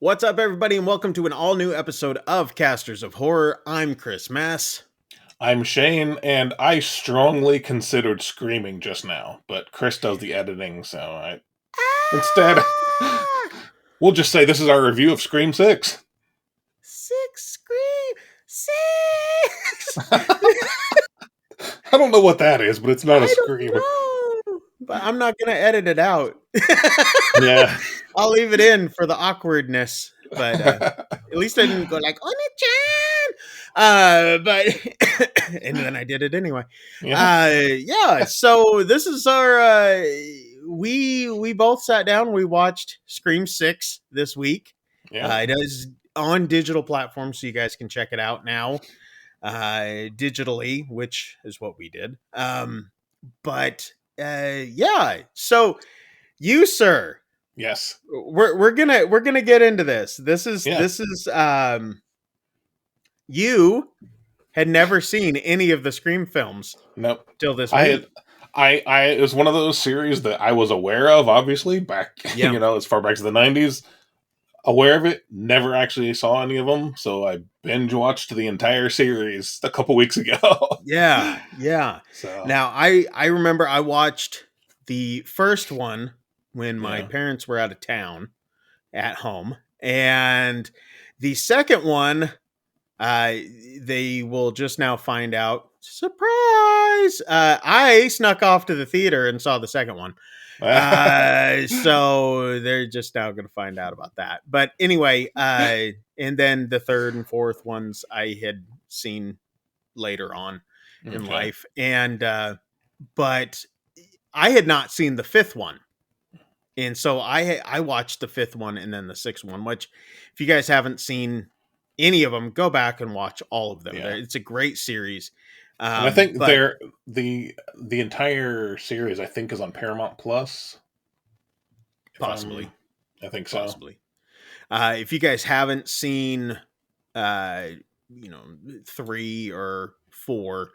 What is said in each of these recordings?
What's up, everybody, and welcome to an all-new episode of Casters of Horror. I'm Chris Mass. I'm Shane, and I strongly considered screaming just now, but Chris does the editing, so instead, we'll just say this is our review of Scream 6. Scream 6! I don't know what that is, but it's not a scream. But I'm not going to edit it out. Yeah. I'll leave it in for the awkwardness, but at least I didn't go like, Oni-chan! But, and then I did it anyway. Yeah. So this is our, we both sat down, we watched Scream 6 this week. Yeah. It is on digital platforms, so you guys can check it out now, digitally, which is what we did. So you, sir. Yes. We're gonna get into this. This is you had never seen any of the Scream films. Nope. Till this week. It was one of those series that I was aware of, obviously, back as far back as the 90s. Aware of it, never actually saw any of them, so I binge watched the entire series a couple weeks ago. Yeah. So now I remember I watched the first one when my parents were out of town at home, and the second one, they will just now find out. Surprise! I snuck off to the theater and saw the second one. So they're just now going to find out about that. But anyway, and then the third and fourth ones I had seen later on in life. And, but I had not seen the fifth one. And so I watched the fifth one and then the sixth one, which if you guys haven't seen any of them, go back and watch all of them. Yeah. It's a great series. And I think the entire series, I think, is on Paramount Plus. Possibly. I think so. Possibly. If you guys haven't seen, 3 or 4,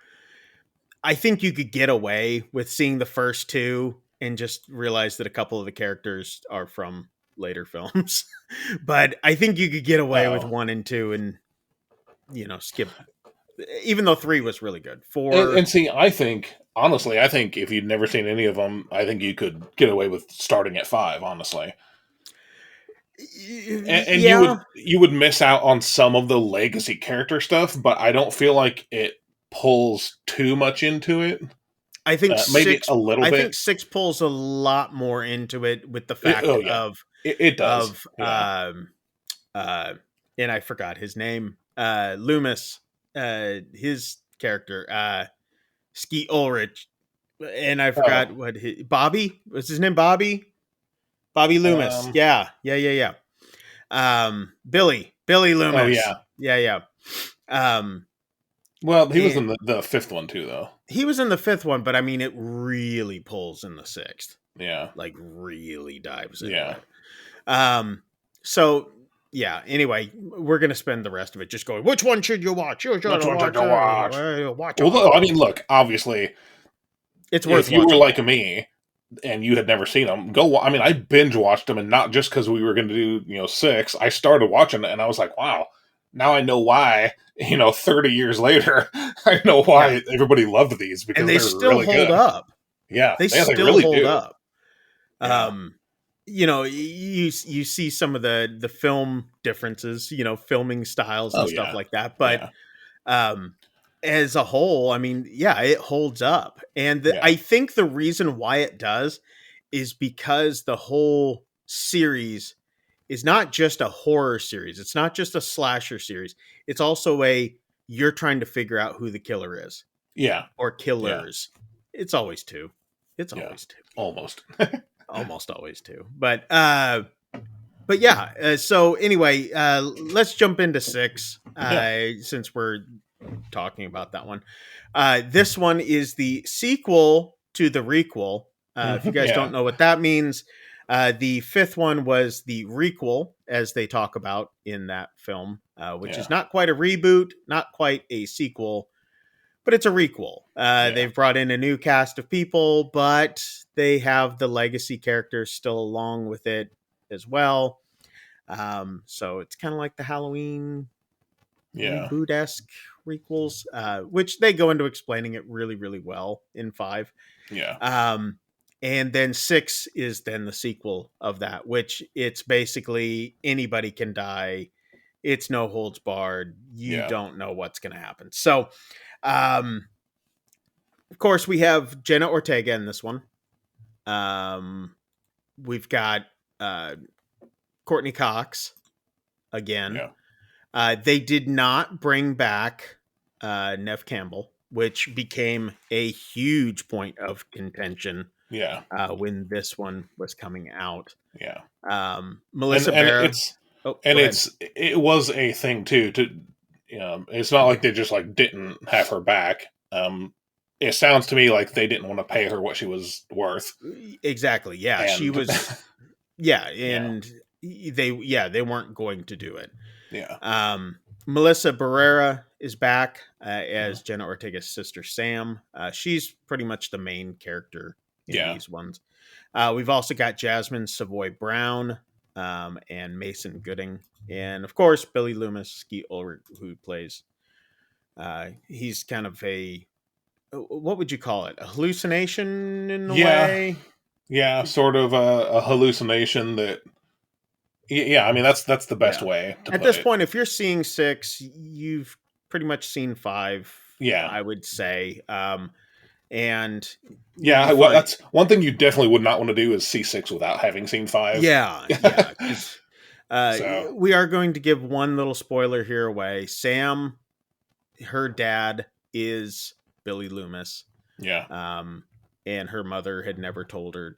I think you could get away with seeing the first 2 and just realize that a couple of the characters are from later films. But I think you could get away with 1 and 2 and, skip. Even though 3 was really good. 4 and see, I think if you'd never seen any of them, I think you could get away with starting at 5. Honestly, and you would miss out on some of the legacy character stuff, but I don't feel like it pulls too much into it. I think maybe a little bit. I think 6 pulls a lot more into it with the fact of it does. And I forgot his name, Loomis. His character, Skeet Ulrich, and I forgot Bobby was his name. Bobby Loomis. Yeah. Billy Loomis. Yeah. Well, he was in the fifth one too, though. He was in the fifth one, but I mean, it really pulls in the sixth. Yeah, like really dives into it. So. Yeah, anyway, we're going to spend the rest of it just going, which one should you watch? Which one should you watch? Well, I mean, look, obviously, it's worth if you were like me and you had never seen them, I binge watched them, and not just because we were going to do, 6. I started watching it, and I was like, wow, now I know why, 30 years later, I know why everybody loved these, because they still really hold up. Yeah, they still really hold up. Yeah. You see some of the film differences, filming styles and stuff like that. But as a whole, I mean, it holds up. And I think the reason why it does is because the whole series is not just a horror series. It's not just a slasher series. It's also you're trying to figure out who the killer is. Yeah. Or killers. Yeah. It's always 2. It's always 2. Almost. Almost always 2. But so anyway, let's jump into 6 since we're talking about that one. This one is the sequel to the requel. If you guys don't know what that means, the fifth one was the requel, as they talk about in that film, which is not quite a reboot, not quite a sequel, but it's a requel. They've brought in a new cast of people, but they have the legacy characters still along with it as well. So it's kind of like the Halloween Yeah. reboot-esque requels, which they go into explaining it really, really well in 5. Yeah. And then 6 is then the sequel of that, which it's basically anybody can die. It's no holds barred. You Yeah. don't know what's going to happen. So, of course, we have Jenna Ortega in this one. We've got Courtney Cox again. Yeah. They did not bring back Nev Campbell, which became a huge point of contention. Yeah. When this one was coming out. Yeah. Melissa and Barra. it was a thing too. It's not like they just like didn't have her back. It sounds to me like they didn't want to pay her what she was worth. Exactly. Yeah, she was. Yeah, and they weren't going to do it. Yeah. Melissa Barrera is back as Jenna Ortega's sister Sam. She's pretty much the main character in these ones. We've also got Jasmine Savoy Brown and Mason Gooding, and of course Billy Loomis, Skeet Ulrich, who plays. He's kind of a, what would you call it? A hallucination in a way. Yeah, sort of a hallucination that. Yeah, I mean that's the best way to at this point. If you're seeing 6, you've pretty much seen 5. Yeah, I would say. And that's one thing you definitely would not want to do is see 6 without having seen 5. Yeah. So. We are going to give one little spoiler here away. Sam, her dad is Billy Loomis. Yeah. And her mother had never told her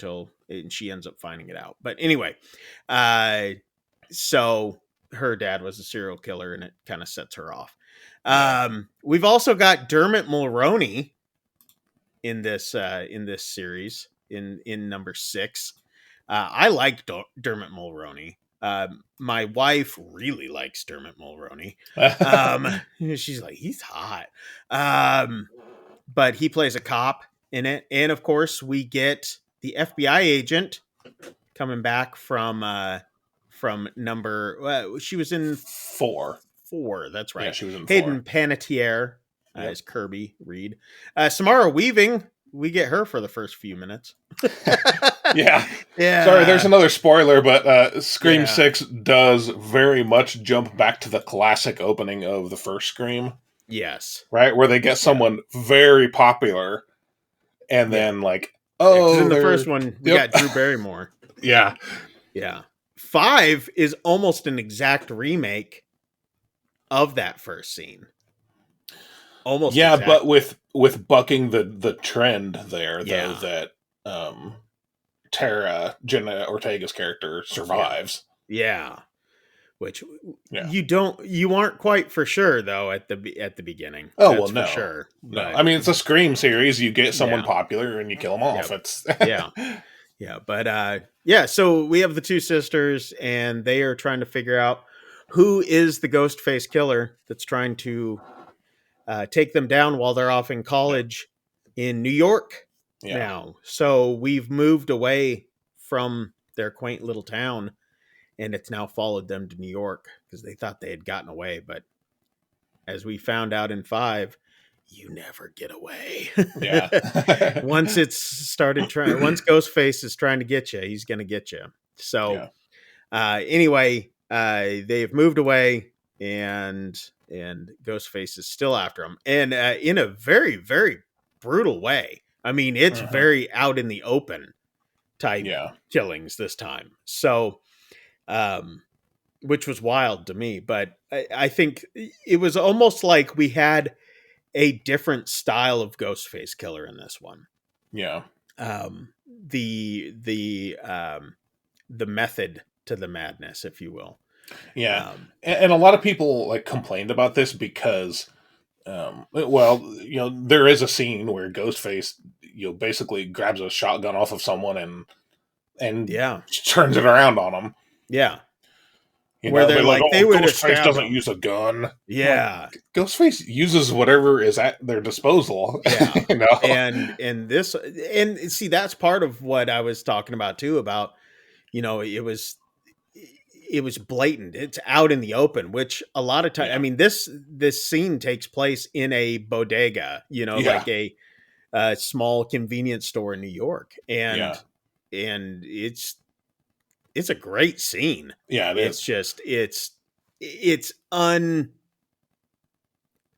and she ends up finding it out. But anyway, so her dad was a serial killer, and it kind of sets her off. We've also got Dermot Mulroney in this series in number 6. I like Dermot Mulroney. My wife really likes Dermot Mulroney. She's like, he's hot. But he plays a cop in it, and of course we get the FBI agent coming back from number. She was in 4. That's right. Yeah, she was in 4. Hayden Panettiere as Kirby Reed. Samara Weaving, we get her for the first few minutes. Yeah. Sorry, there's another spoiler, but Scream 6 does very much jump back to the classic opening of the first Scream. Yes. Right? Where they get someone very popular, and then like, in the first one, we got Drew Barrymore. Yeah. 5 is almost an exact remake of that first scene. Almost. Yeah, but with bucking the trend there, though, that Jenna Ortega's character survives. Yeah. Which you aren't quite for sure though at the beginning. Oh, well, no, for sure. No, I mean it's a Scream series. You get someone popular and you kill them off. It's but so we have the two sisters, and they are trying to figure out who is the ghost face killer that's trying to take them down while they're off in college in New York now. So we've moved away from their quaint little town, and it's now followed them to New York because they thought they had gotten away. But as we found out in 5, you never get away. Once it's started trying, once Ghostface is trying to get you, he's going to get you. So anyway, they've moved away, and Ghostface is still after them, and in a very, very brutal way. I mean, it's very out in the open type killings this time. So, which was wild to me, but I think it was almost like we had a different style of Ghostface killer in this one. Yeah. The method to the madness, if you will. Yeah. And a lot of people like complained about this because, there is a scene where Ghostface, basically grabs a shotgun off of someone and turns it around on them. Yeah. Where they're like they would Ghostface doesn't use a gun. Yeah. Like, Ghostface uses whatever is at their disposal. Yeah. And this, see, that's part of what I was talking about too, about, it was it was blatant. It's out in the open, which a lot of times, I mean, this scene takes place in a bodega, like a small convenience store in New York, and it's a great scene. Yeah, it It's is. just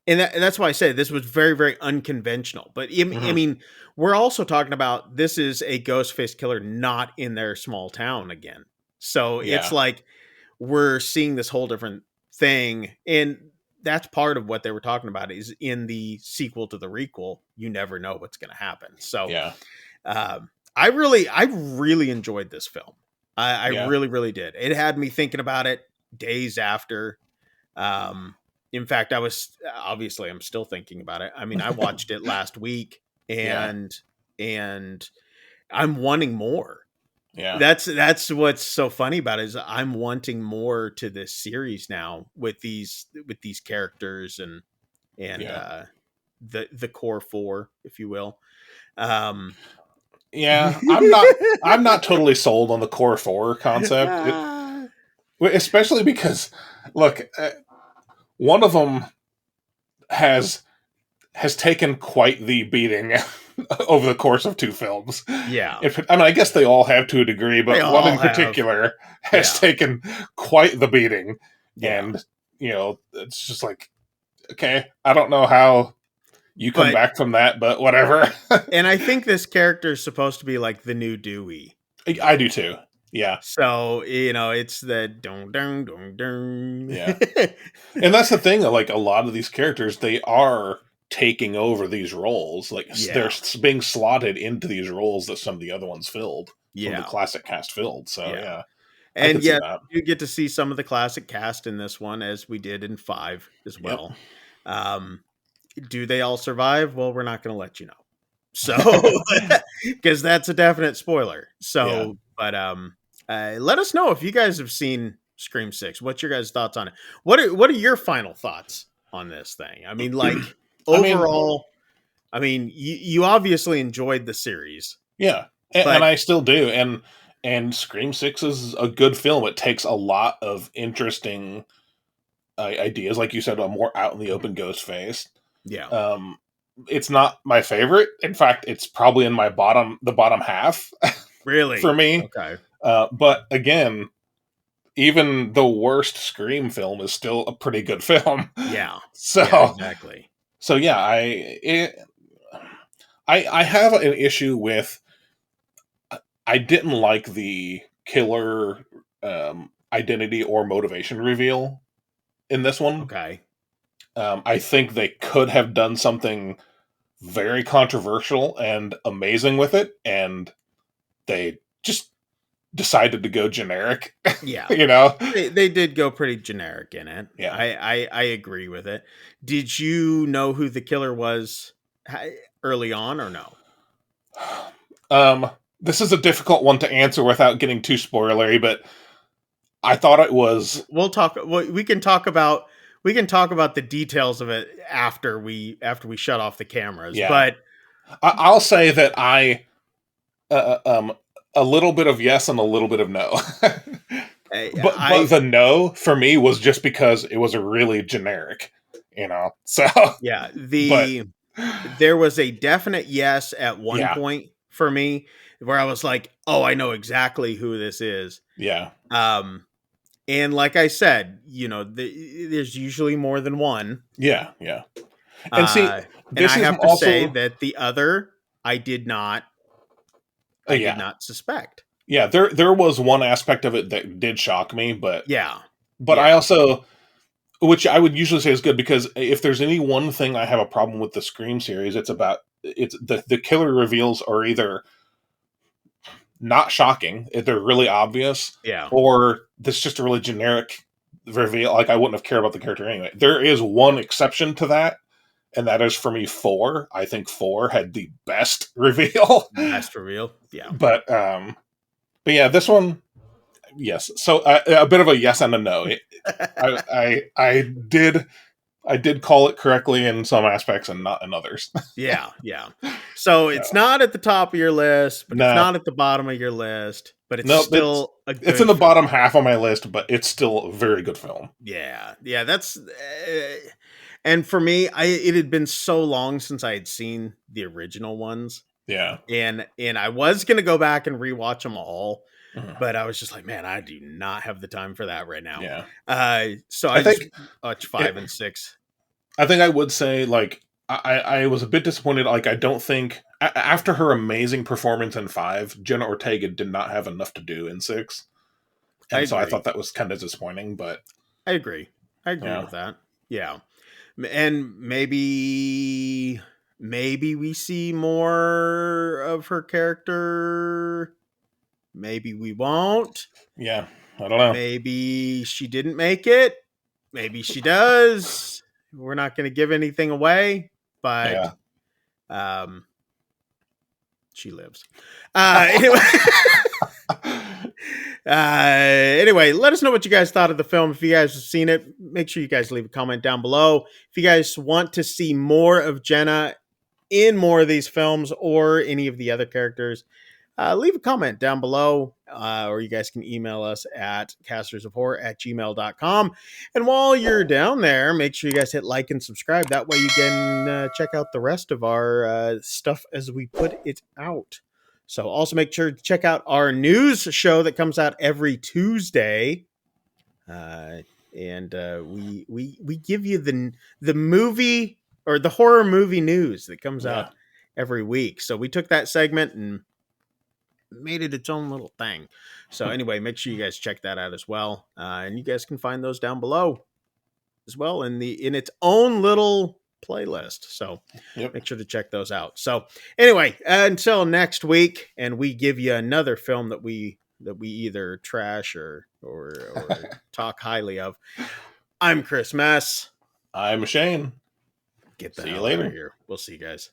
and that's why I say this was very, very unconventional. But I mean, we're also talking about this is a Ghostface killer not in their small town again. So it's like we're seeing this whole different thing. And that's part of what they were talking about is in the sequel to the requel, you never know what's going to happen. So I really enjoyed this film. I really, really did. It had me thinking about it days after. In fact, I'm still thinking about it. I mean, I watched it last week and I'm wanting more. Yeah. That's what's so funny about it is I'm wanting more to this series now with these characters and the core four, if you will. Yeah, I'm not totally sold on the core four concept, especially because look, one of them has taken quite the beating over the course of two films. Yeah. I mean, I guess they all have to a degree, but one in particular has taken quite the beating. Yeah. And, it's just like, okay, I don't know how you come back from that, but whatever. And I think this character is supposed to be like the new Dewey. I do too. Yeah. So, it's the dong dong dong dong. Yeah. And that's the thing, like a lot of these characters, they are taking over these roles. Like they're being slotted into these roles that some of the other ones filled. From the classic cast filled. So yeah. And yeah, you get to see some of the classic cast in this one, as we did in 5 as well. Yep. Do they all survive? Well, we're not going to let you know. So, because that's a definite spoiler. So, but let us know if you guys have seen Scream 6. What's your guys' thoughts on it? What are your final thoughts on this thing? I mean, like overall, you obviously enjoyed the series. Yeah, and I still do. And Scream 6 is a good film. It takes a lot of interesting ideas, like you said, a more out in the open Ghostface. Yeah. It's not my favorite. In fact, it's probably in the bottom half. Really? For me. Okay. But again, even the worst Scream film is still a pretty good film. Yeah. So exactly. So yeah, I have an issue with. I didn't like the killer identity or motivation reveal in this one. Okay. I think they could have done something very controversial and amazing with it, and they just decided to go generic. Yeah. They did go pretty generic in it. Yeah. I agree with it. Did you know who the killer was early on or no? This is a difficult one to answer without getting too spoilery, but I thought it was. We can talk about the details of it after we shut off the cameras. Yeah. But I'll say that a little bit of yes and a little bit of no. but the no for me was just because it was a really generic, So yeah, there was a definite yes at one point for me where I was like, oh, I know exactly who this is. Yeah. And like I said, there's usually more than one. Yeah, yeah. And see, this and I have to say that the other, I did not suspect. Yeah, there was one aspect of it that did shock me, but but I also, which I would usually say is good, because if there's any one thing I have a problem with the Scream series, it's the killer reveals are either not shocking, if they're really obvious, or this just a really generic reveal. Like I wouldn't have cared about the character anyway. There is one exception to that, and that is for me 4. I think 4 had the best reveal. Best reveal, yeah. But yeah, this one, yes. So a bit of a yes and a no. I I did call it correctly in some aspects and not in others. Yeah, yeah. So it's No, not at the top of your list, but it's no, not at the bottom of your list, but it's no. still a It's in good the film. bottom half of my list, but it's still a very good film. Yeah, yeah. That's and for me, it had been so long since I had seen the original ones, Yeah. and I was gonna go back and rewatch them all, Mhm. but I was just like, man, I do not have the time for that right now. Yeah. So I I just think watched it, 5 and 6. I think I would say like I was a bit disappointed. Like I don't think after her amazing performance in 5, Jenna Ortega did not have enough to do in 6, I and so I agree. thought that was kind of disappointing. But I agree. I agree yeah, with that. Yeah. And maybe we see more of her character. Maybe we won't. yeah, I don't know. Maybe she didn't make it. Maybe she does. We're not going to give anything away, but Yeah, um she lives. Anyway, anyway, let us know what you guys thought of the film. If you guys have seen it, make sure you guys leave a comment down below. If you guys want to see more of Jenna in more of these films or any of the other characters, leave a comment down below, or you guys can email us at castersofhorror@gmail.com. And while you're down there, make sure you guys hit like and subscribe. That way you can check out the rest of our stuff as we put it out. So also make sure to check out our news show that comes out every Tuesday. And we give you the movie or the horror movie news that comes yeah, out every week. So we took that segment and made it its own little thing. So anyway, make sure you guys check that out as well, and you guys can find those down below as well in its own little playlist. So yep. make sure to check those out. So anyway, until next week, and we give you another film that we either trash or talk highly of. I'm Chris Mess. I'm Shane. Get the See you hell out of later. here. We'll see you guys.